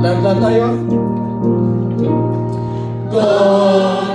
Lahat tayo. Go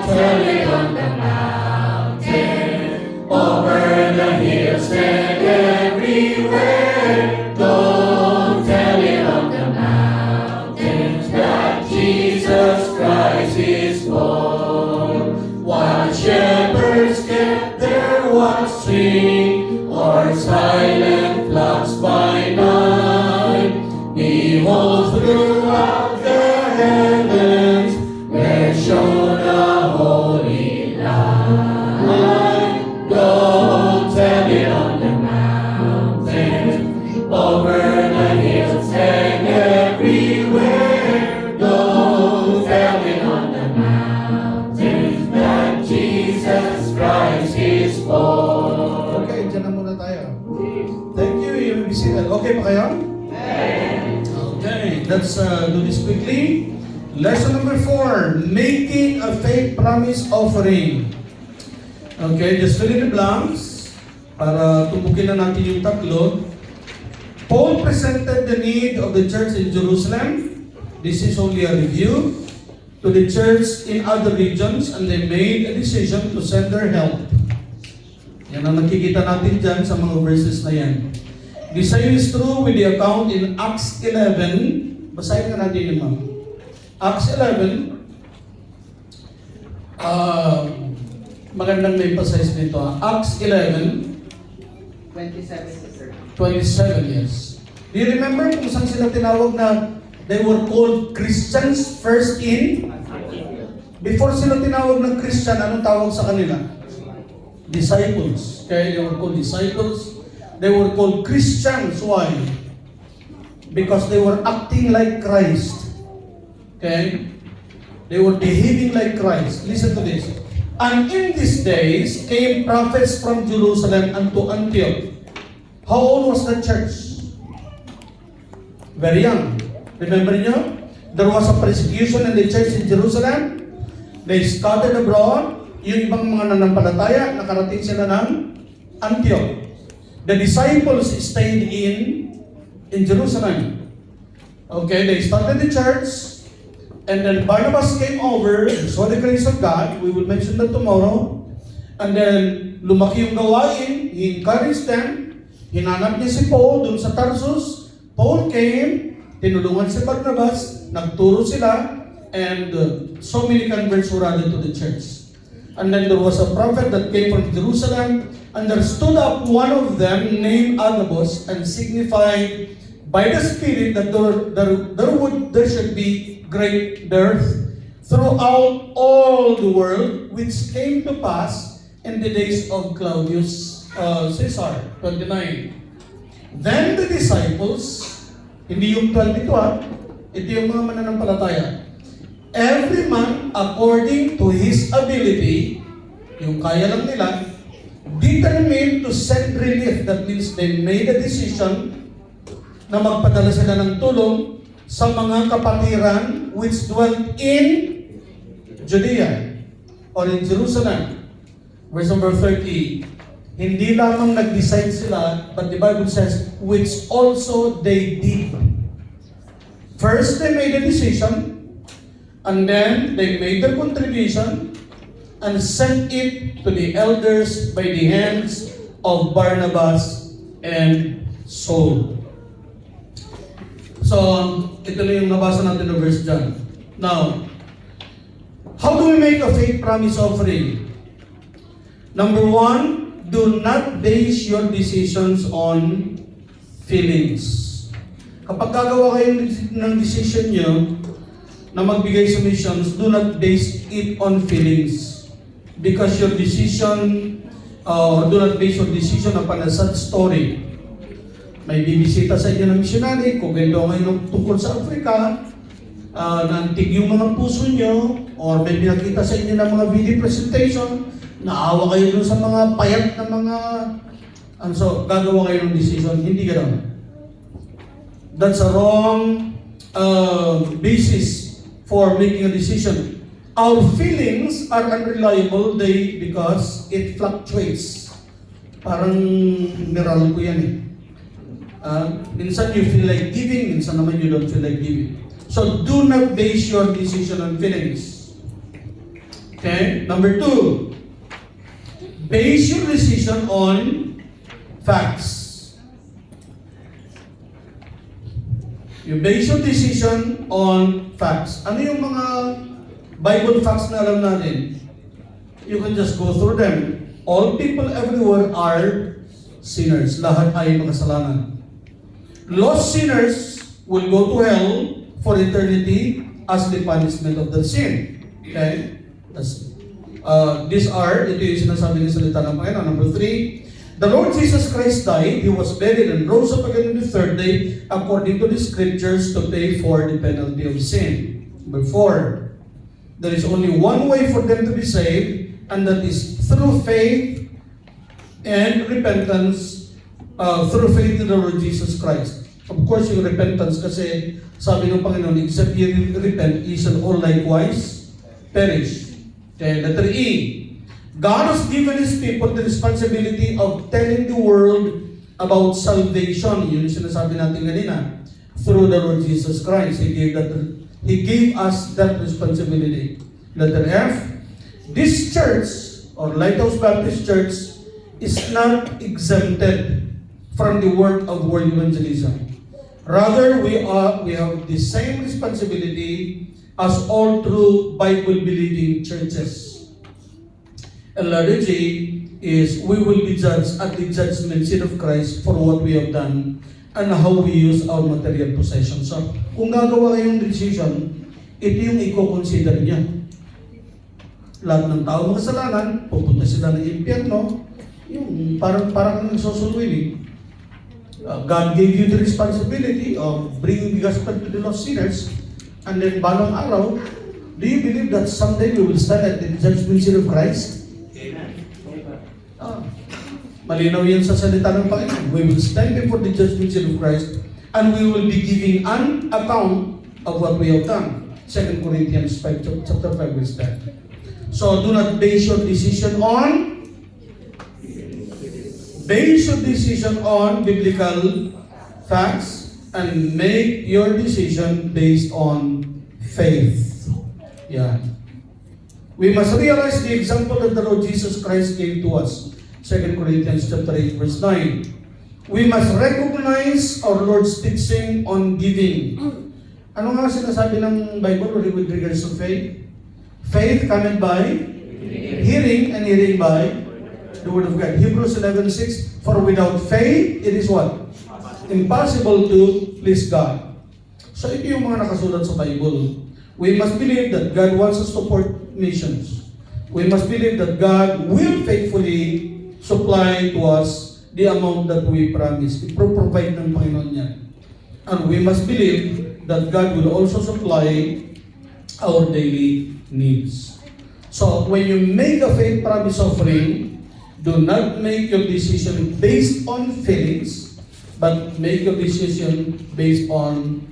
tell it on the mountain, over the hills and everywhere. Go tell it on the mountains that Jesus Christ is born. While shepherds kept their watching, or silent flocks by night, behold, throughout the heavens there shone a holy light. Go tell it on the mountains, over the hills and everywhere. Go tell it on the mountains that Jesus Christ is born. Okay, dyan na muna tayo. Thank you, you may be seated. Okay pa kayo? Okay, let's do this quickly. Lesson number 4, making a faith promise offering. Okay, just fill in the blanks para tupukin na natin yung tatlo. Paul presented the need of the church in Jerusalem. This is only a review. To the church in other regions, and they made a decision to send their help. Yan ang nakikita natin dyan sa mga verses na yan. The same is true with the account in Acts 11. Basahin ka natin yun, ma'am. Acts 11. Magandang may emphasize nito. Acts 11. 27, sir. 27, yes. Do you remember kung saan sila tinawag na they were called Christians first in? Before sila tinawag ng Christian, anong tawag sa kanila? Disciples. Okay, they were called disciples. They were called Christians. Why? Because they were acting like Christ. Okay? They were behaving like Christ. Listen to this. And in these days came prophets from Jerusalem unto Antioch. How old was the church? Very young. Remember nyo? There was a persecution in the church in Jerusalem. They scattered abroad. Yung ibang mga nanampalataya, nakarating sila ng Antioch. The disciples stayed in Jerusalem. Okay, they started the church, and then Barnabas came over, saw the grace of God. We will mention that tomorrow. And then lumaki yung gawain, he encouraged them. Hinanap niya si Paul dun sa Tarsus. Paul came, tinulungan si Barnabas, nagturo sila, and so many converts were added to the church. And then there was a prophet that came from Jerusalem, and there stood up one of them named Agabus, and signified by the Spirit that there should be great dearth throughout all the world, which came to pass in the days of Claudius Caesar. 29. Then the disciples, hindi yung 22 ito yung mga mananampalataya, every man according to his ability, yung kaya lang nila, determined to send relief. That means they made a decision na magpadala sila ng tulong sa mga kapatiran which dwelt in Judea or in Jerusalem. Verse number 30. Hindi lamang nag-decide sila, but the Bible says, which also they did. First, they made a decision, and then they made their contribution and sent it to the elders by the hands of Barnabas and Saul. So, ito na yung nabasa natin na verse dyan. Now, how do we make a faith promise offering? Number 1, do not base your decisions on feelings. Kapag gagawa kayo ng decision nyo na magbigay sa missions, do not base it on feelings. Because your decision, do not base your decision upon a sad story. May bibisita sa inyo ng missionary, kung ganito ngayon tungkol sa Africa, naantig yung mga puso nyo, or may pinakita sa inyo ng mga video presentation, naawa kayo dun sa mga payat na mga, so gagawa kayo ng decision, hindi ganoon. That's a wrong basis for making a decision. Our feelings are unreliable because it fluctuates. Parang meron ko yan eh. Minsan you feel like giving, minsan naman you don't feel like giving. So do not base your decision on feelings. Okay? Number 2, base your decision on facts. You base your decision on facts. Ano yung mga Bible facts na alam natin? You can just go through them. All people everywhere are sinners. Lahat ay makasalanan. Lost sinners will go to hell for eternity as the punishment of their sin. Okay? Ito yung sinasabi ng salita ng Panginoon. Number 3, the Lord Jesus Christ died, He was buried, and rose up again on the third day, according to the Scriptures, to pay for the penalty of sin. Number 4, there is only one way for them to be saved, and that is through faith and repentance, through faith in the Lord Jesus Christ. Of course, yung repentance kasi, sabi ng Panginoon, except ye repent, ye shall all likewise perish. Okay, letter E, God has given His people the responsibility of telling the world about salvation. Yun yung sinasabi natin kanina. Through the Lord Jesus Christ, He gave us that responsibility. Letter F, this church, or Lighthouse Baptist Church, is not exempted from the work of world evangelism. Rather, we have the same responsibility as all true Bible-believing churches. And letter G is, we will be judged at the judgment seat of Christ for what we have done and how we use our material possessions. So, kung gagawa kayong decision, ito yung i-consider niya. Lahat ng tao makasalanan, pupunta sila ng impyerno, yung parang nagsusuluin. God gave you the responsibility of bringing the gospel to the lost sinners, and then balang araw, do you believe that someday we will stand at the judgment seat of Christ? Malinaw yan sa salita ng Panginoon. We will stand before the judgment seat of Christ, and we will be giving an account of what we have done. 2 Corinthians 5, chapter 5, verse 10. So do not base your decision on biblical facts, and make your decision based on faith. Yeah. We must realize the example that the Lord Jesus Christ gave to us. 2 Corinthians chapter 8, verse 9. We must recognize our Lord's teaching on giving. Ano nga sinasabi ng Bible with regards to faith? Faith cometh by hearing, and hearing by the Word of God. Hebrews 11:6, for without faith, it is what? Impossible to please God. So ito yung mga nakasulat sa Bible. We must believe that God wants us to support missions. We must believe that God will faithfully supply to us the amount that we promise. I-provide ng Panginoon niya. And we must believe that God will also supply our daily needs. So when you make a faith promise offering, do not make your decision based on feelings, but make your decision based on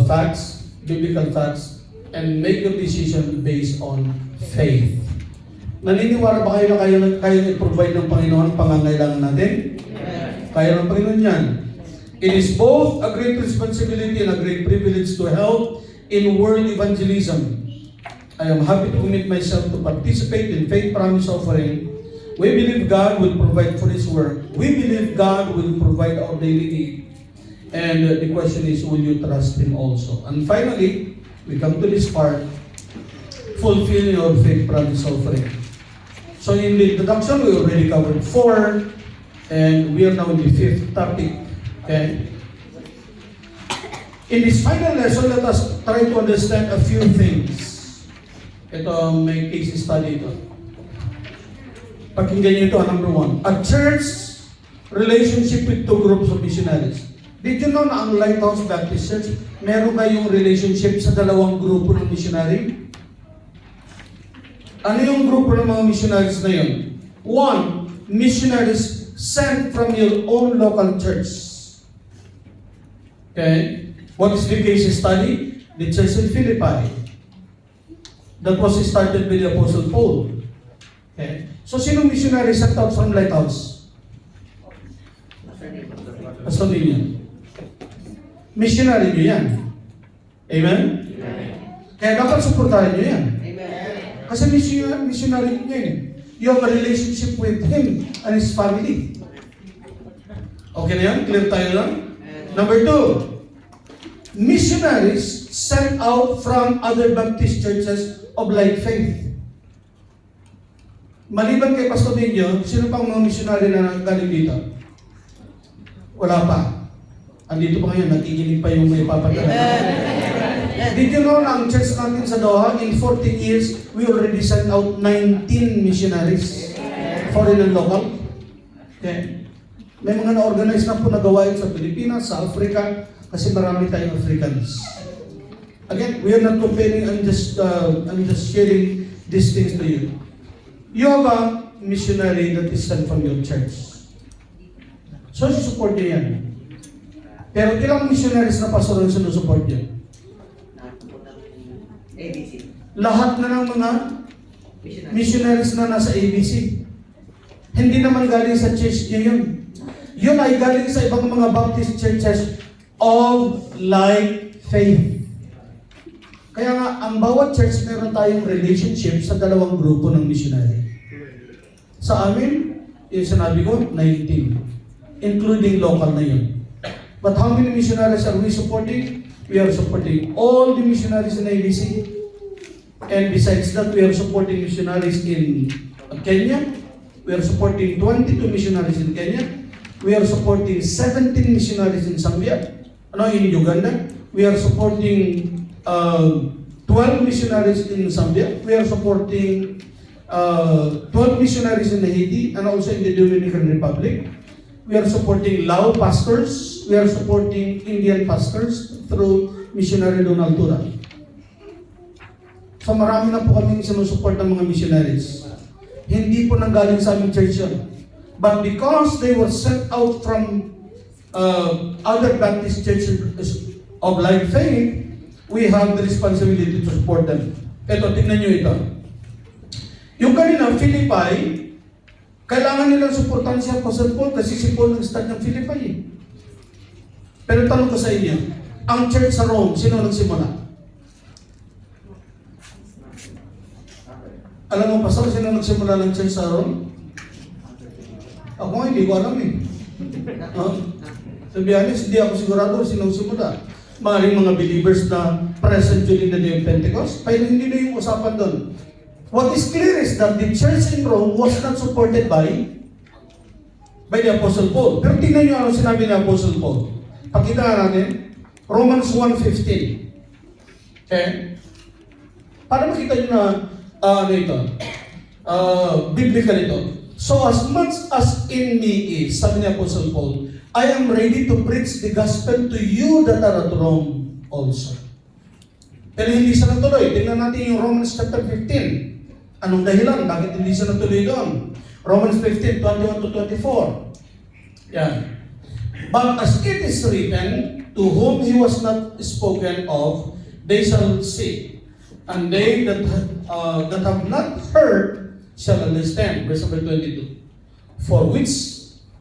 facts, biblical facts, and make your decision based on faith. Naniniwala ba kayo na kaya i-provide ng Panginoon pangangailangan natin? Kaya ng Panginoon yan. It is both a great responsibility and a great privilege to help in world evangelism. I am happy to commit myself to participate in faith promise offering. We believe God will provide for His work. We believe God will provide our daily need. And the question is, will you trust Him also? And finally, we come to this part, fulfilling our faith promise offering. So in the introduction, we already covered 4, and we are now in the 5th topic. Okay? In this final lesson, let us try to understand a few things. Ito, may case study ito. Pakinggan niyo ito, number 1. A church relationship with 2 groups of missionaries. Did you know na ang Lighthouse Baptist Church, meron kayong relationship sa 2 grupo ng missionary? Ano yung grupo ng mga missionaries na yun? 1, missionaries sent from your own local church. Okay? What is the case study? The church in Philippi. That was started by the Apostle Paul. Okay? So, sinong missionary sent out from Lighthouse? Pastor Lilian. Missionary nyo yan. Amen? Kaya dapat suportahan nyo yan. Amen. Kasi missionary niya yun. You have a relationship with him and his family. Okay na yan? Clear tayo lang? Number 2, missionaries sent out from other Baptist churches of like faith. Maliban kay Pastor Benjo, sino pang mga missionary na galing dito? Wala pa. Andito pa ngayon, nakikinig pa yung may papadala. Did you know na ang church natin sa Doha, in 14 years, we already sent out 19 missionaries, foreign and local. Okay. May mga na-organize na po na gawain sa Pilipinas, sa Africa, kasi marami tayong Africans. Again, we are not comparing, I'm just sharing these things to you. You have a missionary that is sent from your church. So, support niyo yan. Pero ilang missionaries na pastor ang sinusupport niyo? ABC. Lahat na ng mga Missionary. missionaries na nasa ABC. Hindi naman galing sa church niyo yun. Yun ay galing sa ibang mga Baptist churches of like faith. Kaya nga, ang bawat church meron tayong relationship sa dalawang grupo ng missionary. Sa amin, yung sinabi ko, 19. Including local na yun. But how many missionaries are we supporting? We are supporting all the missionaries in ABC. And besides that, we are supporting missionaries in Kenya. We are supporting 22 missionaries in Kenya. We are supporting 17 missionaries in Zambia. In Uganda. We are supporting 12 missionaries in Zambia. We are supporting 12 missionaries in Haiti and also in the Dominican Republic. We are supporting Lao pastors. We are supporting Indian pastors through missionary Donald Tura. So marami na po kami sinusuport ng mga missionaries. Hindi po nanggaling sa aming church yun. But because they were sent out from other Baptist churches of like faith, we have the responsibility to support them. Ito, tingnan nyo ito. Yung kanina, Philippi, kailangan nilang supportan si Apostle Paul kasi si Paul nag-start ng Philippi eh. Pero tanong ko sa inyo, ang church sa Rome, sino nagsimula? Alam mo, Pastor, sino nagsimula ng church sa Rome? Ako nga, hindi ko alam eh. To be honest, hindi ako sigurado sino nagsimula. Maaaring mga believers na present during the day of Pentecost, pero hindi na yung usapan doon. What is clear is that the church in Rome was not supported by the Apostle Paul. Pero tingnan nyo ano sinabi ni Apostle Paul. Pakita nga natin, Romans 1:15. Okay? Para makita nyo na, biblical ito. So as much as in me is, sabi ni Apostle Paul, I am ready to preach the gospel to you that are at Rome also. Pero hindi siya natuloy. Tingnan natin yung Romans chapter 15. Anong dahilan? Bakit hindi siya natuloy doon? Romans 15, 21 to 24. Yan. But as it is written, to whom he was not spoken of, they shall see. And they that have not heard shall understand. Verse number 22. For which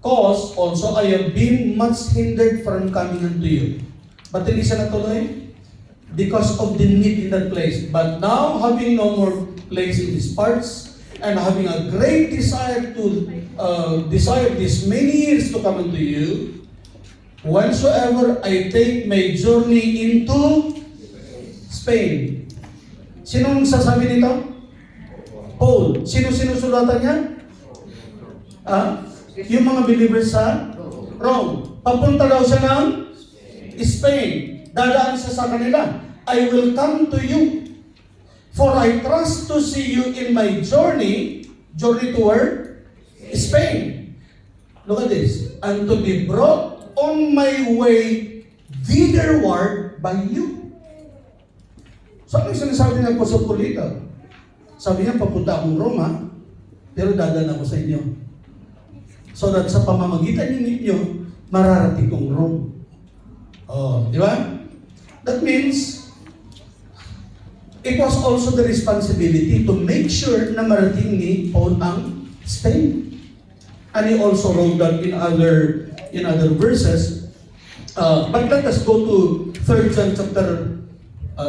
cause also I have been much hindered from coming unto you. But hindi siya natuloy? Because of the need in that place. But now, having no more place in these parts, and having a great desire to desire these many years to come unto you, whensoever I take my journey into Spain. Sino nagsasabi nito? Paul. Sino sinusulatan niya? Yung mga believers sa Rome. Papunta daw siya ng Spain. Dadaan siya sa kanila. I will come to you. For I trust to see you in my journey. Journey to where? Spain. Look at this. And to be brought on my way thitherward by you. So ano yung sinasabi ng Apostle Paul dito? Sabi niya, papunta akong Roma, pero dadaan ako sa inyo. So that sa pamamagitan ninyo, mararating kong Rome. Oh, di ba? That means, it was also the responsibility to make sure na marating ni Paul ang Spain. And he also wrote that in other verses. But let us go to 3 John chapter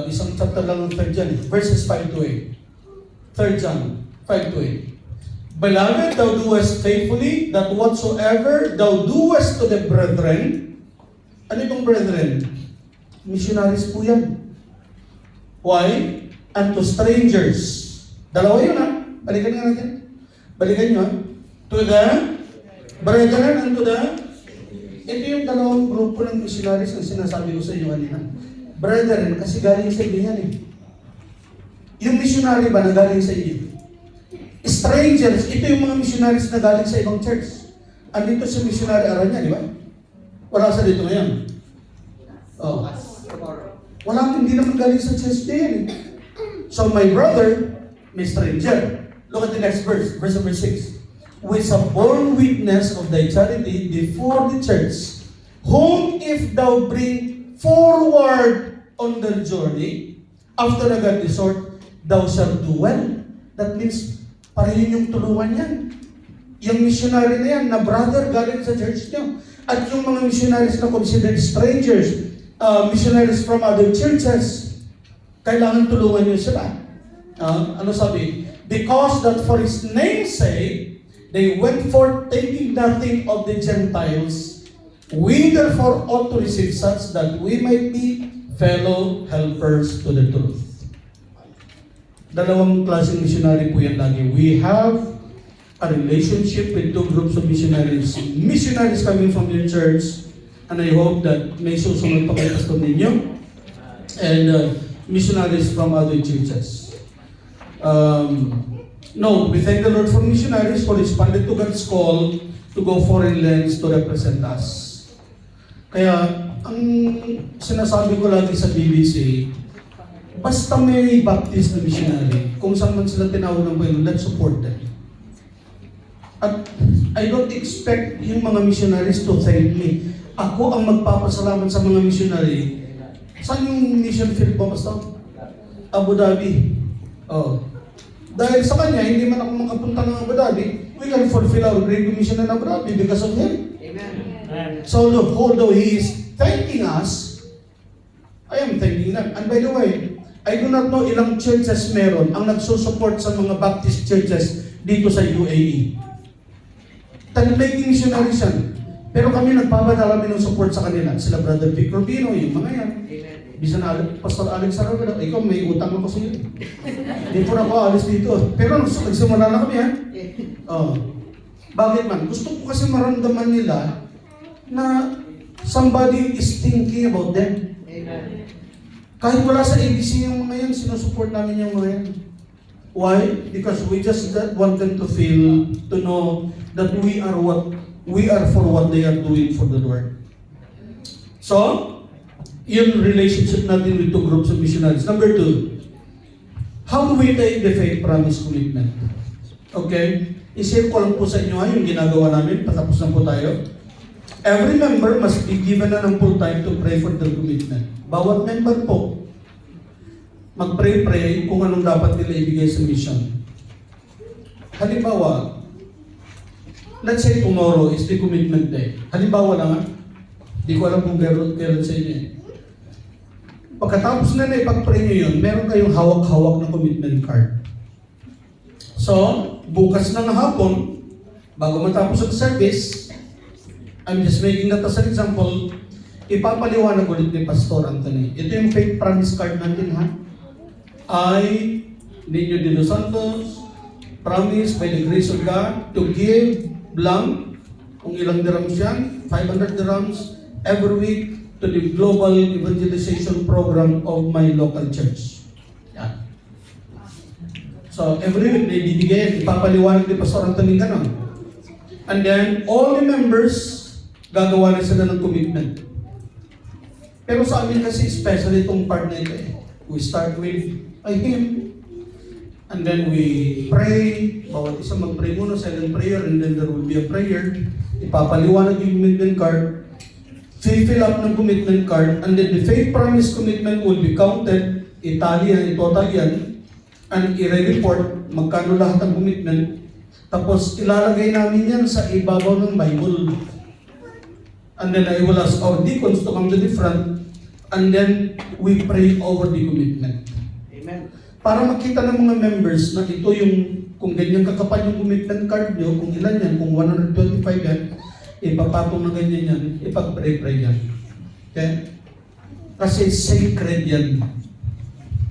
Isang chapter lang ng 3 John, verses 5 to 8. 3 John 5 to 8. Beloved, thou doest faithfully that whatsoever thou doest to the brethren. Ano itong brethren? Missionaries po yan. Why? And to strangers. Dalawa yun ha. Balikan nga natin. Balikan nyo ha. To the brethren and to the... Ito yung dalawang grupo ng missionaries na sinasabi ko sa inyo kanina. Brethren, kasi galing sa inyo yan eh. Yung missionary ba na galing sa inyo? Strangers, ito yung mga missionaries na galing sa ibang church. Andito si missionary Aranya, di ba? Wala sa dito ngayon. Oh. Wala, hindi naman galing sa church din. So my brother, may stranger. Look at the next verse, verse number 6. With a born witness of thy charity before the church, whom if thou bring forward on their journey, after a godly sort, thou shalt do well. That means, pareho yung tulungan yan. Yung missionary na yan, na brother galing sa church nyo. At yung mga missionaries na considered strangers, missionaries from other churches, kailangan tulungan nyo sila. Ano sabi? Because that for His name's sake, they went forth taking nothing of the Gentiles, we therefore ought to receive such that we might be fellow helpers to the truth. Dalawang klaseng missionary po yan lagi. We have a relationship with two groups of missionaries. Missionaries coming from your church, and I hope that may susunod pa kayo pastor ninyo, and missionaries from other churches. No, we thank the Lord for missionaries for responding to God's call to go foreign lands to represent us. Kaya, ang sinasabi ko lagi sa BBC, basta may Baptist na missionary, kung saan man sila tinawag ng Panginoon, let's support them. At I don't expect yung mga missionaries to thank me. Ako ang magpapasalamat sa mga missionary. Saan yung mission field mo, Pastor? Abu Dhabi. Oh. Dahil sa kanya, hindi man ako makapunta ng Abu Dhabi, we can fulfill our great commission in Abu Dhabi because of him. Amen. So look, although he is thanking us, I am thanking them. And by the way, I do not know ilang churches meron ang nagsusupport sa mga Baptist churches dito sa UAE. Making missionaries yan. Pero kami nagpapadala kami ng support sa kanila. Sila Brother Victor Pino, yung mga yan. Bisa na Pastor Alex Sarabado, ikaw may utang ako sa iyo. Hindi po na ako alis dito. Pero nagsimula na kami ha. Oh. Bakit man? Gusto ko kasi maramdaman nila na somebody is thinking about them. Amen. Kahit wala sa ABC yung mga yan, sinusupport namin yung mga yan. Why? Because we just want them to feel, to know that we are for what they are doing for the Lord. So, yung relationship natin with two groups of missionaries. Number 2, how do we take the faith promise commitment? Okay? I-share ko lang po sa inyo yung ginagawa namin. Patapos na po tayo. Every member must be given na ng full time to pray for their commitment. Bawat member po, mag-pray kung anong dapat nila ibigay sa mission. Halimbawa, let's say tomorrow is the commitment day. Halimbawa lang ha, di ko alam kung kailan sa inyo eh. Pagkatapos na ipag-pray nyo yun, meron kayong hawak-hawak na commitment card. So, bukas na hapon, bago matapos ang service, I'm just making that as an example, ipapaliwanag ulit ni Pastor Anthony. Ito yung faith promise card natin ha. I, Niño de los Santos, promise by the grace of God to give blank, kung ilang dirhams yan, 500 dirhams every week to the global evangelization program of my local church. Yan. So every week, ibibigay, ipapaliwanag ni Pastor Anthony ganon. And then, all the members, gagawa na sila ng commitment. Pero sa amin kasi, especially itong part na ito eh. We start with a hymn, and then we pray, bawat isa mag-pray muna, silent prayer, and then there will be a prayer. Ipapaliwanag yung commitment card, fill up ng commitment card, and then the faith promise commitment will be counted, itali yan, itotal yan, and i-report magkano lahat ng commitment, tapos ilalagay namin yan sa ibabaw ng Bible. And then I will ask our deacons to come to the front, And then, we pray over the commitment. Amen. Para makita ng mga members na ito yung, kung ganyan kakapal yung commitment card nyo, kung ilan yan, kung 125 yan, ipapatong na ganyan yan, ipag-pray-pray yan. Okay? Kasi sacred yan.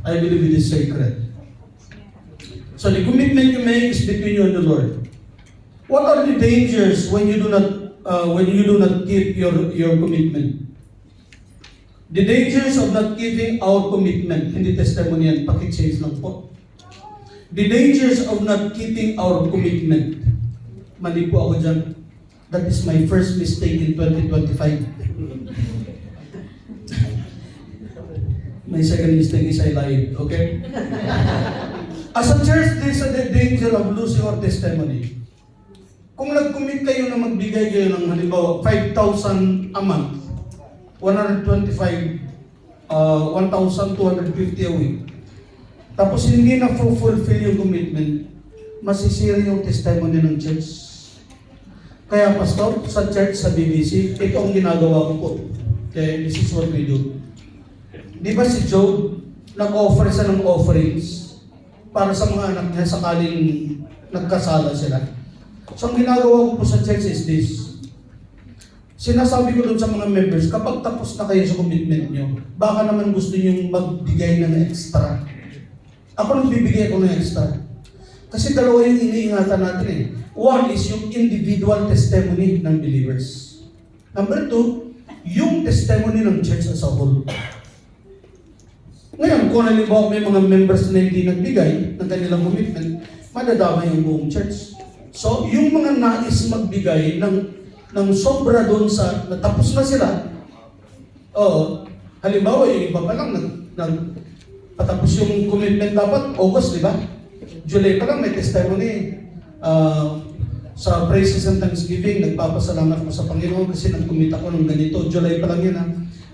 I believe it is sacred. So the commitment you make is between you and the Lord. What are the dangers when you do not keep your commitment? The dangers of not keeping our commitment, hindi testimony yan, pakichange lang po. The dangers of not keeping our commitment. Mali po ako dyan. That is my first mistake in 2025. My second mistake is I lied, okay? As a church, there's a danger of losing our testimony. Kung nag-commit kayo na magbigay kayo ng halimbawa 5,000 a month, 125, 1,250 a week, tapos hindi na fulfill yung commitment, masisira yung testimony ng church. Kaya pastor, sa church, sa BBC, ito ang ginagawa ko po. Okay, this is what we do. Di ba si Job, nag-offer siya ng offerings para sa mga anak niya sakaling nagkasala sila. So ang ginagawa ko po sa church is this. Sinasabi ko doon sa mga members, kapag tapos na kayo sa commitment nyo, baka naman gusto nyo magbigay ng extra. Ako nagbibigay ako ng extra. Kasi dalawa yung iniingatan natin eh. One is yung individual testimony ng believers. Number two, yung testimony ng church as a whole. Ngayon, kung halimbawa may mga members na hindi nagbigay ng kanilang commitment, madadama yung buong church. So, yung mga nais magbigay ng sobra doon sa natapos na sila, halimbawa yung iba pa lang patapos yung commitment dapat, August, di ba? July pa lang may testimony. Sa praises and thanksgiving, nagpapasalamat ko sa Panginoon kasi nag-commit ako ng ganito. July pa lang yan ha.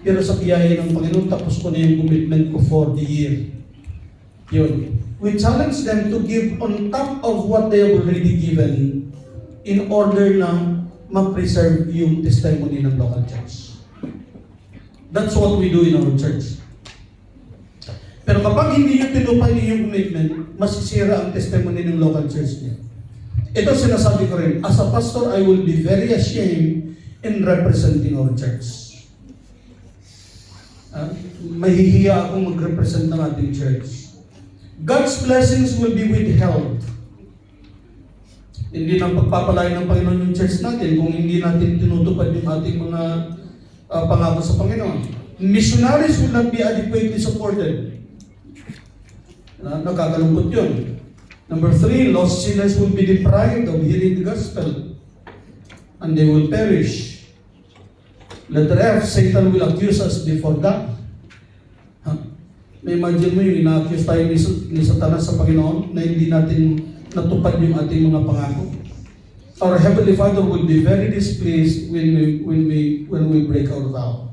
Pero sa biyaya ng Panginoon, tapos ko na yung commitment ko for the year. Yun. We challenge them to give on top of what they have already given in order na ma-preserve yung testimony ng local church. That's what we do in our church. Pero kapag hindi nyo tinupay yung commitment, masisira ang testimony ng local church niya. Ito sinasabi ko rin, as a pastor, I will be very ashamed in representing our church. Mahihiya akong mag-represent ng ating church. God's blessings will be withheld. Hindi na pagpapalain ng Panginoon yung church natin kung hindi natin tinutupad yung ating mga pangako sa Panginoon. Missionaries will not be adequately supported. Nakakalungkot yun. Number 3, lost sinners will be deprived of hearing the gospel and they will perish. Letter F, Satan will accuse us before God. May imagine mo yung ina-accuse tayo ni Satanas sa Panginoon na hindi natin natupad yung ating mga pangako. Our Heavenly Father will be very displeased when we break our vow.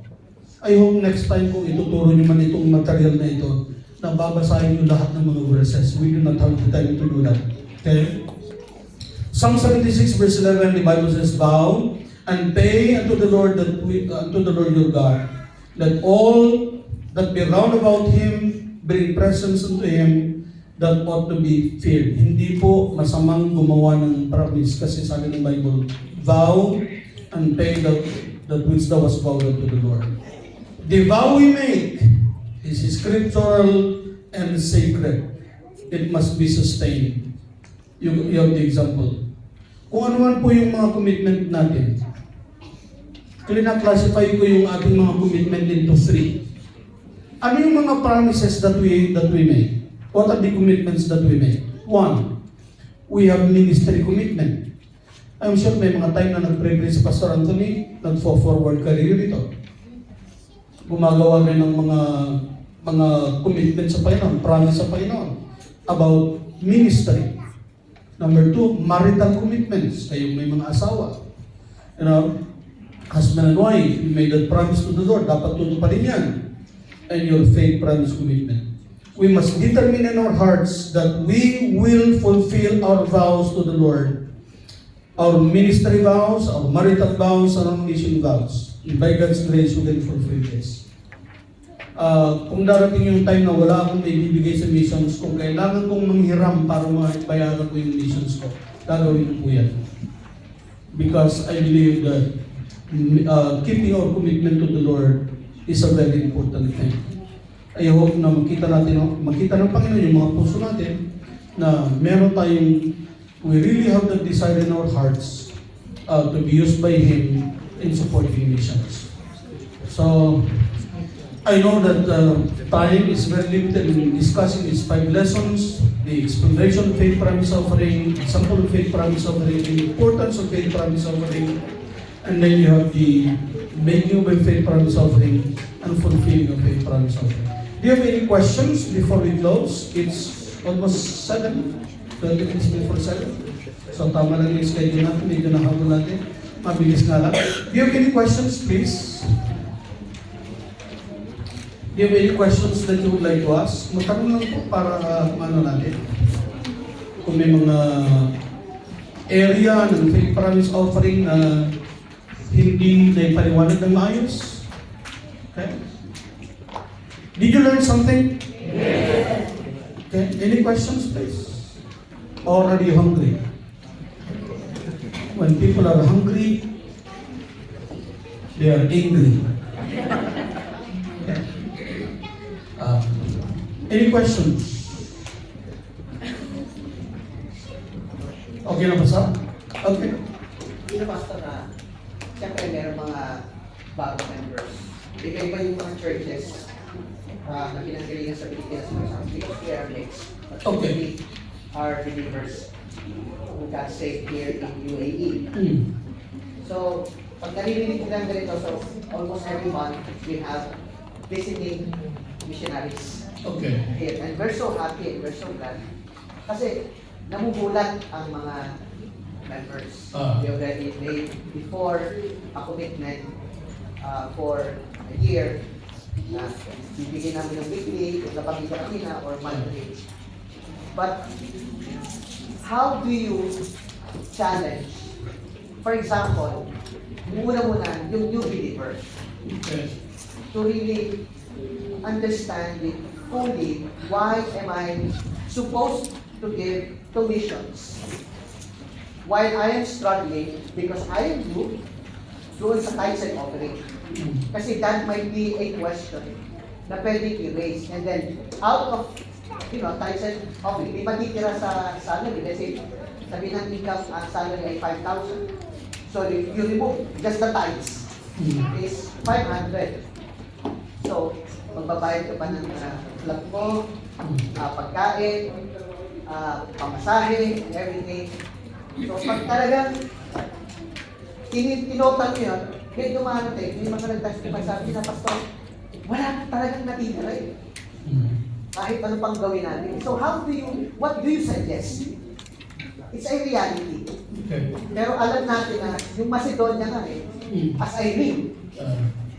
I hope next time kung ituturo nyo man itong material na ito, na babasahin nyo lahat ng mga verses. We do not have the time to do that. Okay? Psalm 76 verse 11, the Bible says, "Vow and pay unto the Lord your God, that all that be round about him bring presents unto him that ought to be feared." Hindi po masamang gumawa ng promise kasi sabi ng Bible, vow and pay that which thou was vowed unto the Lord. The vow we make is scriptural and sacred. It must be sustained. You have the example. Kung ano man po yung mga commitment natin, classify ko yung ating mga commitment into 3. Ano yung mga promises that we make? What are the commitments that we make? 1, we have ministry commitment. I'm sure may mga time na nag-pray si Pastor Anthony, nag-forward career dito. Gumagawa rin ng mga commitment sa Panginoon, promise sa Panginoon about ministry. Number 2, marital commitments. Kayong may mga asawa. You know, husband and wife, you made that promise to the Lord, dapat tutuparin yan. And your faith promise commitment. We must determine in our hearts that we will fulfill our vows to the Lord. Our ministry vows, our marital vows, and our mission vows. And by God's grace, we can fulfill this. kung darating yung time na wala akong maibibigay sa missions, kung kailangan kong manghiram para mabayaran ko yung missions ko, gagawin ko po yan. Because I believe that keeping our commitment to the Lord is a very important thing. I hope na makita ng Panginoon yung mga puso natin na meron tayong, we really have the desire in our hearts to be used by Him in supporting missions. So, I know that time is very limited in discussing these 5 lessons, the explanation of faith promise offering, example of faith promise offering, the importance of faith promise offering, and then you have the making of a faith promise offering and fulfilling of faith promise offering. Do you have any questions before we close? It's almost 7, 20 minutes before 7. So tama lang yung schedule natin, medyo nahabol natin. Mabilis nga lang. Do you have any questions, please? Do you have any questions that you would like to ask? Magtanong lang po para ano natin. Kung may mga area ng faith promise offering na hindi na ipaliwanag ng maayos. Okay? Did you learn something? Yes. Okay. Any questions, please? Or are you hungry? When people are hungry, they are angry. Okay. Any questions? Okay na ba, sir? Okay. Yung pastor na, siyempre meron mga bagong members. Iba-iba yung mga churches na pinanggalingan sa Pilipinas because we are mixed. But Okay. we are believers who got saved here in UAE. So, pag naririnig ko lang ganito, so almost every month we have visiting missionaries Okay. here. And we're so happy and we're so glad. Kasi namubulat ang mga members. We already made before a commitment for a year na bibigyan namin ng weekly, kung napagin ko kanina, or monthly. But how do you challenge? For example, muna yung new believer Okay. to really understand it fully. Why am I supposed to give to missions? While I am struggling because I am new doon sa tithes and offering. Kasi that might be a question na pwedeng i-raise. And then, out of, tithes and offering, di matitira sa salary. Let's say, sabi ng income, ang salary ay 5,000. So, you remove just the tithes is 500. So, magbabayad ka pa ng club mo, pagkain, pamasahe, and everything. So, pag talagang tinotal nyo yun, medyo mahanapin, hindi mga nag-testify sabi na, Pastor, wala na talagang natitira eh. Kahit ano pang gawin natin. So, what do you suggest? It's a reality. Okay. Pero alam natin na yung Macedonia nga eh, as I read,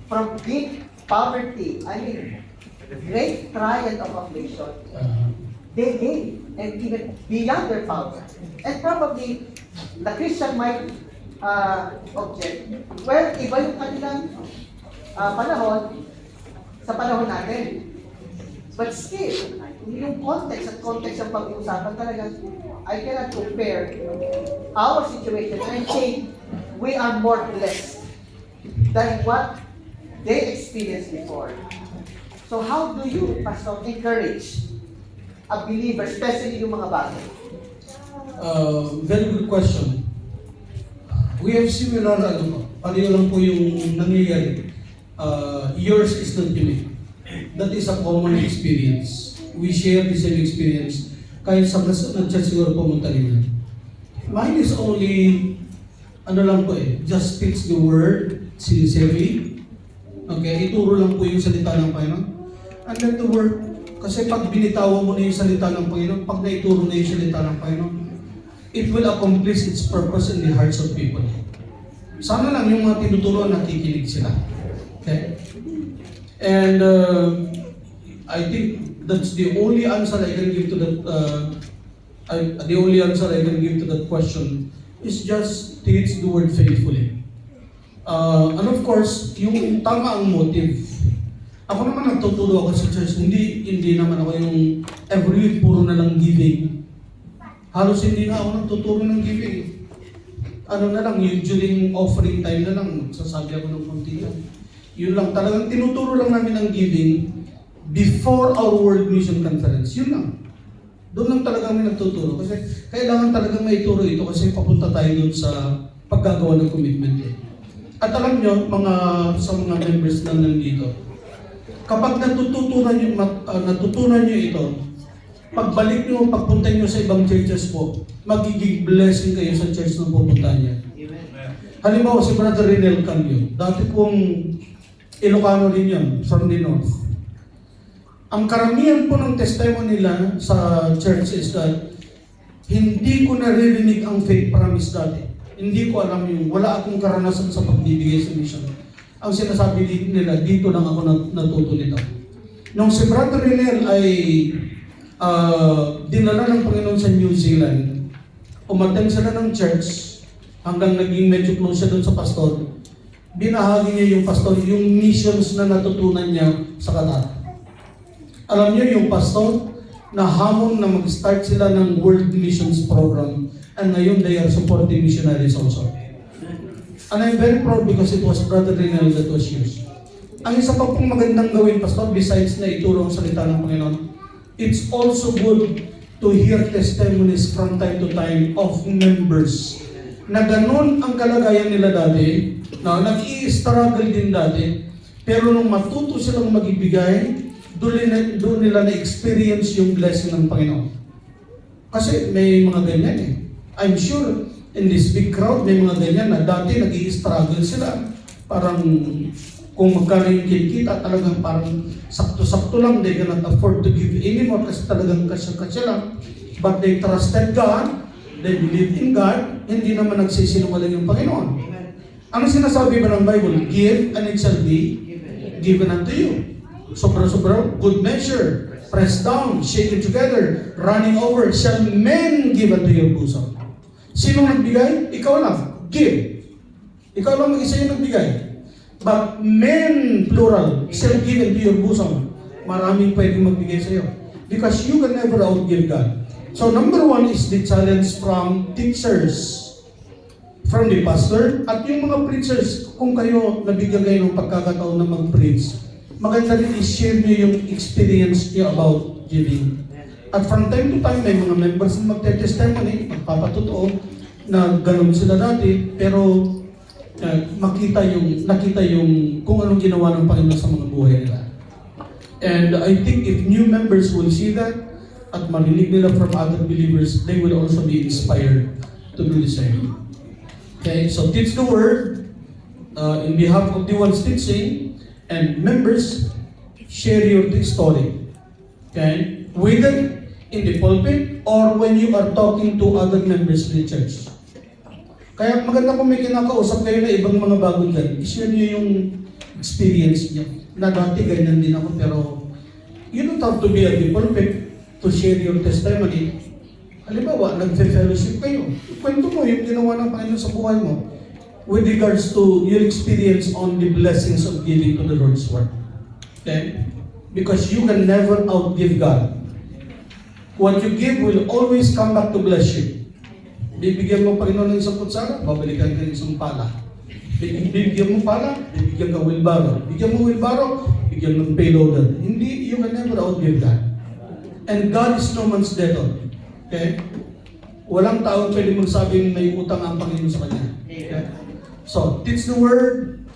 from deep poverty, great trial of affliction, they gave, and even beyond their power. And probably, the Christian might object, well, iba yung kanilang panahon sa panahon natin. But still, yung context ang pag-uusapan talaga, I cannot compare our situation and say we are more blessed than what they experienced before. So how do you, Pastor, encourage a believer, especially yung mga bago? Very good question. We have similar, pareho lang po yung nangyayari. Yours is not unique. That is a common experience. We share the same experience. Kahit sa church siguro pumunta rin. Mine is only, just teach the word sincerely. Okay, ituro lang po yung salita ng Panginoon. And let the word, kasi pag binitawan mo na yung salita ng Panginoon, pag naituro na yung salita ng Panginoon, it will accomplish its purpose in the hearts of people. Sana lang yung mga tinuturuan nakikinig sila. Okay? And I think that's the only answer I can give to that. The only answer I can give to that question is just teach the word faithfully. And of course, yung tama ang motive. Ako naman nagtuturo ako sa church, hindi naman ako yung every week puro na lang giving. Halos hindi na ako nagtuturo ng giving. Ano na lang, yung during offering time na lang, sasabi ako ng konti yan. Yun lang, talagang tinuturo lang namin ang giving before our World Mission Conference. Yun lang. Doon lang talaga kami nagtuturo. Kasi kailangan talaga may ituro ito kasi papunta tayo doon sa paggagawa ng commitment. At alam nyo, sa mga members na nandito, kapag natutunan nyo ito, pagbalik nyo, pagpunta nyo sa ibang churches po, magiging blessing kayo sa church na pupuntahan niya. Halimbawa si Brother Renel Calio, dati pong Ilocano rin yun, from the north. Ang karamihan po ng testimony nila sa church is that hindi ko naririnig ang faith promise dati. Hindi ko alam yung, wala akong karanasan sa pagbibigay sa mission. Ang sinasabi nila, dito lang ako natuto nito. Nung si Brother Renel ay dinala ng Panginoon sa New Zealand, umattend sila ng church, hanggang naging medyo close siya doon sa pastor, binahagi niya yung pastor, yung missions na natutunan niya sa Qatar. Alam niyo yung pastor, na hamon na mag-start sila ng World Missions Program, and ngayon they are supporting missionaries also. And I'm very proud because it was Brother Renel that was used. Ang isa pa pong magandang gawin, pastor, besides na ituro ang salita ng Panginoon, it's also good to hear testimonies from time to time of members na ganun ang kalagayan nila dati, na nag-i-struggle din dati, pero nung matuto silang magbigay, doon nila na-experience yung blessing ng Panginoon. Kasi may mga ganyan eh. I'm sure in this big crowd, may mga ganyan na dati nag-i-struggle sila. Parang kung magkano yung kinikita, talagang parang sakto-sakto lang, they cannot afford to give anymore kasi talagang kasya-kasya lang. But they trusted God, they believed in God, hindi naman nagsisinungaling yung Panginoon. Ano sinasabi ba ng Bible? Give and it shall be given unto you. Sobra-sobra, good measure, pressed down, shaken together, running over, shall men give unto your bosom. Sino nagbigay? Ikaw lang. Give. Ikaw lang mag-isa yung nagbigay. But men, plural, shall give unto your bosom. Maraming pwedeng magbigay sa iyo. Because you can never outgive God. So number one is the challenge from teachers, from the pastor, at yung mga preachers, kung kayo nabigyan kayo ng pagkakataon na mag-preach, maganda rin i-share nyo yung experience nyo about giving. At from time to time, may mga members na magte-testimony, magpapatotoo, na ganun sila dati, pero nakita yung kung anong ginawa ng Panginoon sa mga buhay nila. And I think if new members will see that, at marinig nila from other believers, they will also be inspired to do the same. Okay, so teach the word in behalf of the ones teaching, and members, share your story. Okay? Whether in the pulpit or when you are talking to other members of the church. Kaya maganda kung may kinakausap kayo na ibang mga bago dyan, i-share nyo yung experience nyo. Na dati ganyan din ako, pero you don't have to be at the pulpit to share your testimony. Halimbawa, nag-fellowship kayo. Kwento mo yung ginawa ng Panginoon sa buhay mo with regards to your experience on the blessings of giving to the Lord's work. Okay? Because you can never outgive God. What you give will always come back to bless you. Bibigyan mo Panginoon ng isang kutsara, babalikan ka ng isang pala. Bibigyan mo pala, bibigyan ka wheelbarrow. Bigyan mo wheelbarrow, bigyan ng payloader. Hindi, you can never outgive God. And God is no man's debtor. Okay? Walang tao pwede magsabing may utang ang Panginoon sa kanya. Okay? So, teach the word,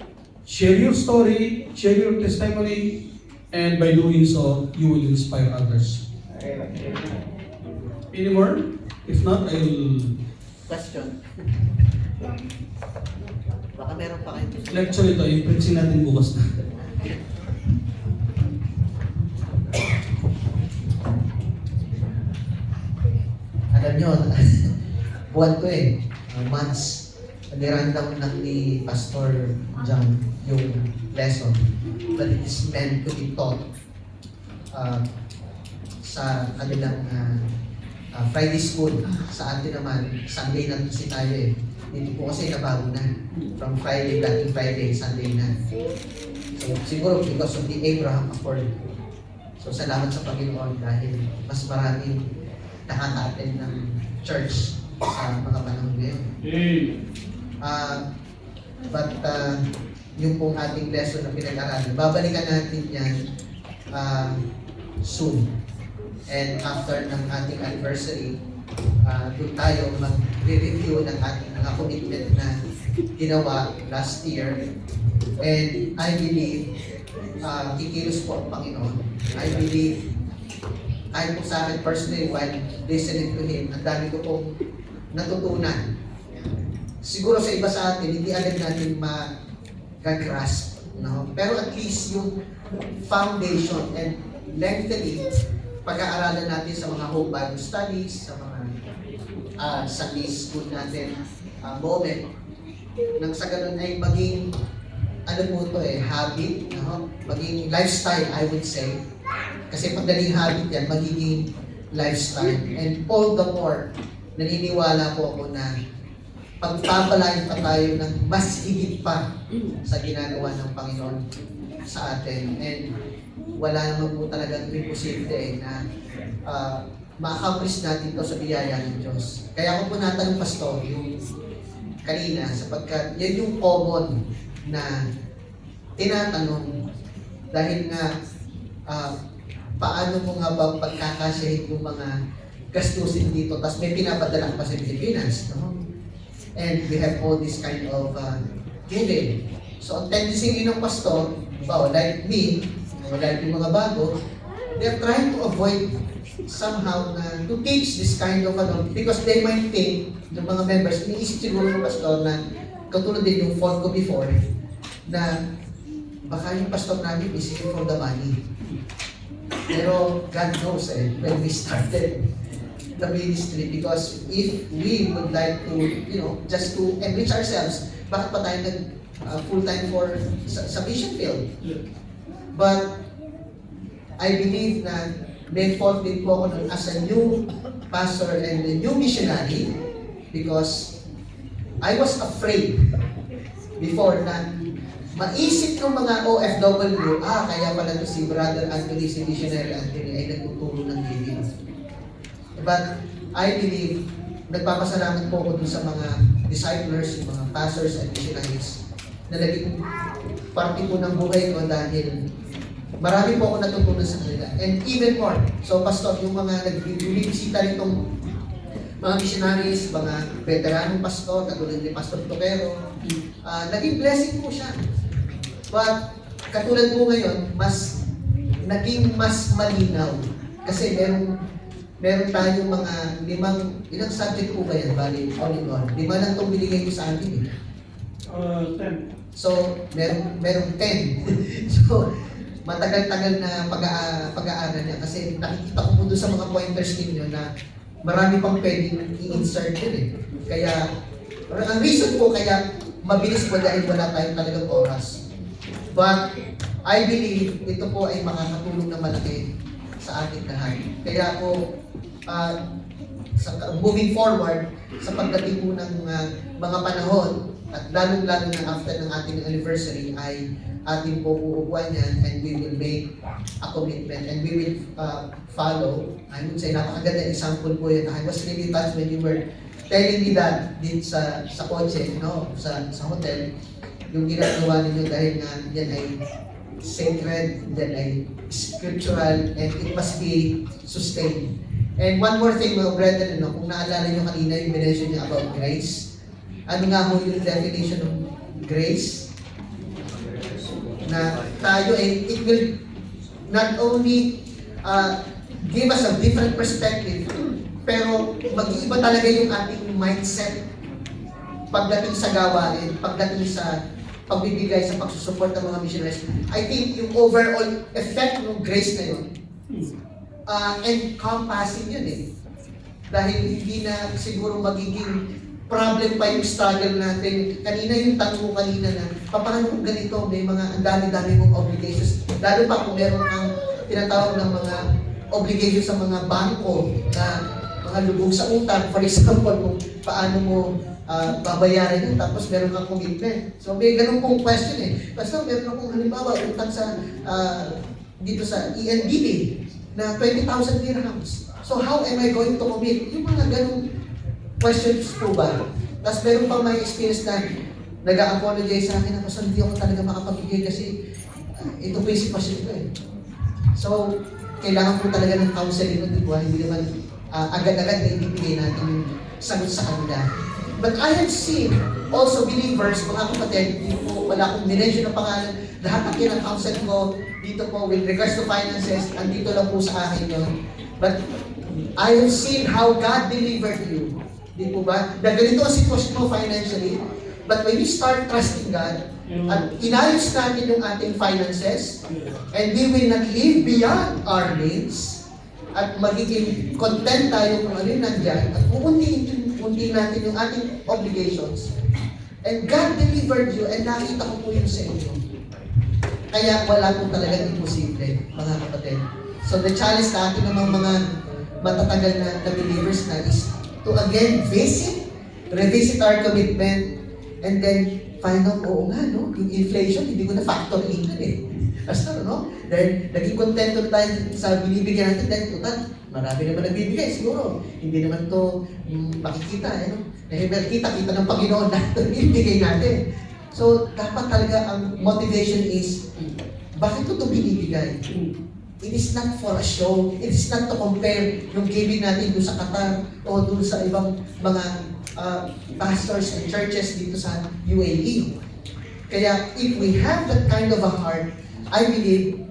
share your story, share your testimony, and by doing so, you will inspire others. Any more? If not, I will... Question. Baka meron pa kayo. Lecture ito, yung preaching natin bukas na. Alam nyo, buwan ko months, nirandam lang ni Pastor John yung lesson, but it is meant to be taught sa kanilang Friday school. Sa atin naman, Sunday na kasi tayo Dito po kasi nabago na. From Friday, dating Friday, Sunday na. So, siguro because of the Abraham Accord. So, salamat sa Panginoon dahil mas maraming nakaka-attend ng church sa mga panahon ngayon. But yung pong ating lesson na pinag-aralan, babalikan natin yan soon. And after ng ating anniversary, doon tayo mag-review ng ating mga commitment na ginawa last year. And I believe, kikilos po ang Panginoon. I believe, ay po sa akin personally while listening to Him, ang dami ko pong natutunan. Siguro sa iba sa atin, hindi agad natin mag-grasp. No? Pero at least yung foundation and lengthily, pag-aaralan natin sa mga home Bible studies, sa mga Sunday school natin moment, nang sa ganun ay maging, ano po ito habit, no? Maging lifestyle, I would say. Kasi pag naging habit yan, magiging lifestyle. And all the more, naniniwala po ako na pagpapalain pa tayo ng mas higit pa sa ginagawa ng Panginoon sa atin. And wala naman po talagang imposible na ma-accomplish natin ito sa biyaya ng Diyos. Kaya ako po natanong, Pastor, yung kanina, sapagkat yan yung common na tinatanong dahil nga paano mo nga ba pagkakasyahin yung mga gastusin dito, tapos may pinapadala pa sa Pilipinas, no? And we have all this kind of giving. So, ang tendency ng pastor, like me, like yung mga bago, they're trying to avoid somehow to teach this kind of because they might think, yung mga members, iniisip siguro ng pastor na katulad din yung phone ko before, na baka yung pastor namin is here for the money. Pero God knows when we started the ministry, because if we would like to, just to enrich ourselves, bakit pa tayo nag full-time for sa mission field? But I believe na may fault din po ako nun as a new pastor and a new missionary, because I was afraid before na maisip ng mga OFW, kaya pala to si Brother Anthony, si Missionary Anthony ay nagtuturo ng giving. But I believe, nagpapasalamat po ako dun sa mga disciples, yung mga pastors and missionaries na naging parte po ng buhay ko dahil marami po ako natutunan sa kanila. And even more, so pastor, yung mga nagbibisita nitong mga missionaries, mga veteranong pastor, katulad ni Pastor Tokero, naging blessing po siya. But katulad po ngayon, naging mas malinaw. Kasi meron tayong mga ilang subject po ba yan? Bali, all in all. 5 lang itong binigay ko sa atin 10. So, merong 10. So, matagal-tagal na pag-aaral niya. Kasi nakikita ko po doon sa mga pointers ninyo na marami pang pwedeng i-insert din Kaya, ang reason po kaya mabilis po dahil wala tayong talagang oras. But, I believe ito po ay makakatulong na malaki sa ating lahat. Kaya po, moving forward, sa pagdating po ng mga panahon, at lalong-lalo na after ng ating anniversary, ay ating po uupuan yan, and we will make a commitment, and we will follow. I would say, napakaganda example po yun. I was really touched when you were telling me that din sa kotse, sa hotel, yung ginagawa ninyo dahil nga yan ay sacred, yan ay scriptural, and it must be sustained. And one more thing, mga brethren, kung naalala nyo kanina yung mention niya about grace, ano nga ho yung definition of grace? Na tayo ay, it will not only give us a different perspective, pero mag-iiba talaga yung ating mindset pagdating sa gawain, pagdating sa pagbibigay, sa pagsusupport ng mga missionaries. I think yung overall effect ng grace na yun, encompassing yun Dahil hindi na siguro magiging problem pa yung struggle natin. Kanina yung tanong mo kanina na, paano kung ganito, may mga ang dami-dami mong obligations. Lalo pa kung meron kang tinatawag ng mga obligations sa mga bangko na mga lubog sa utang. For example, kung paano mo babayaran yun, tapos meron kang commitment. So may ganun pong question eh. Basta meron akong halimbawa, utang sa, dito sa ENDB na 20,000 dirhams. So how am I going to commit? Yung mga ganung questions po ba? Tapos meron pang may experience na nag-apologize sa akin na pasal hindi ako talaga makapagigay kasi ito po yung sitwasyon ko eh. So, kailangan po talaga ng counseling ng diba? Hindi naman agad-agad na ibibigay natin yung sagot sa kanila. But I have seen also believers, mga kapatid, hindi po, wala akong minention ng pangalan, lahat ng kinang-counsel ko dito po with regards to finances, andito lang po sa akin yun. But I have seen how God delivered you. Di po ba? Na ganito ang sitwasyon mo financially, but when you start trusting God, at inayos natin yung ating finances, and we will not live beyond our needs, at magiging content tayo kung ano yung nandyan, at unti natin yung ating obligations. And God delivered you, and nakita ko po yun sa inyo. Kaya wala po talaga imposible, mga kapatid. So the challenge natin namang mga matatagal na believers na is to again revisit our commitment, and then find out, oo nga, no? Yung inflation, hindi ko na factor in eh. Basta, no? Then, naging kontento tayo sa binibigyan natin dahil tutan, marami naman nagbibigay, siguro. Hindi naman to makikita, eh, no? Dahil kita ng Panginoon na binibigay natin. So, dapat talaga ang motivation is, bakit ko ito binibigay? It is not for a show. It is not to compare yung giving natin doon sa Qatar o doon sa ibang mga pastors and churches dito sa UAE. Kaya if we have that kind of a heart, I believe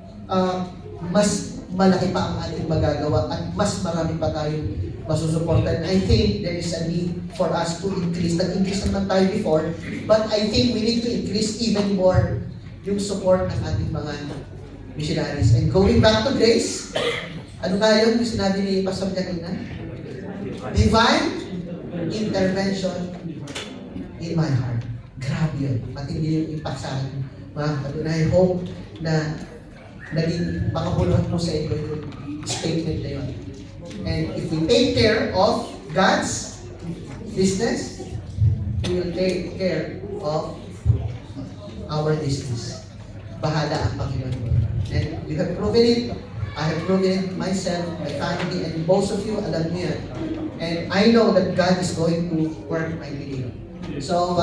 mas malaki pa ang ating magagawa at mas marami pa tayong masusuportan. I think there is a need for us to increase. Nag-increase naman tayo before, but I think we need to increase even more yung support ng ating mga missionaries. And going back to grace, ano nga yun yung sinabi ni Pastor kanina? Divine intervention in my heart. Grabe yun. Matindi yung impact sa akin. Mga kapatid, I hope na naging makabulot mo sa inyo yung statement na yun. And if we take care of God's business, we will take care of our business. Bahala ang Panginoon. And you have proven it. I have proven it myself, my family, and most of you alam niyo yan. And I know that God is going to work my belief. So,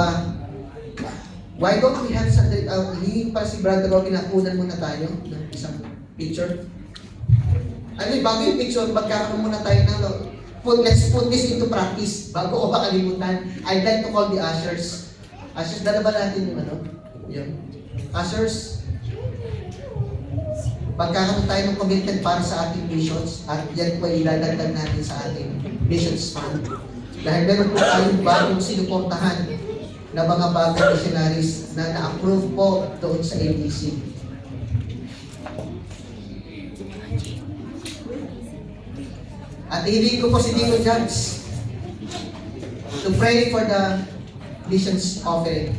why don't we have something, hihing pa si Brother Robin, nakunan muna tayo ng isang picture. Ano bago yung picture, magkakaroon muna tayo ng, let's put this into practice. Bago ko makalimutan, I'd like to call the ushers. Ushers, dala ba natin yung ano? Yun. Ushers, pagkakaroon tayo ng commitment para sa ating missions, at yan po ilalagdag natin sa ating missions fund. Dahil meron po tayong bagong sinuportahan na mga bagong missionaries na na-approve po doon sa ABC. At hindi ko po si Dico Judge to pray for the missions offering.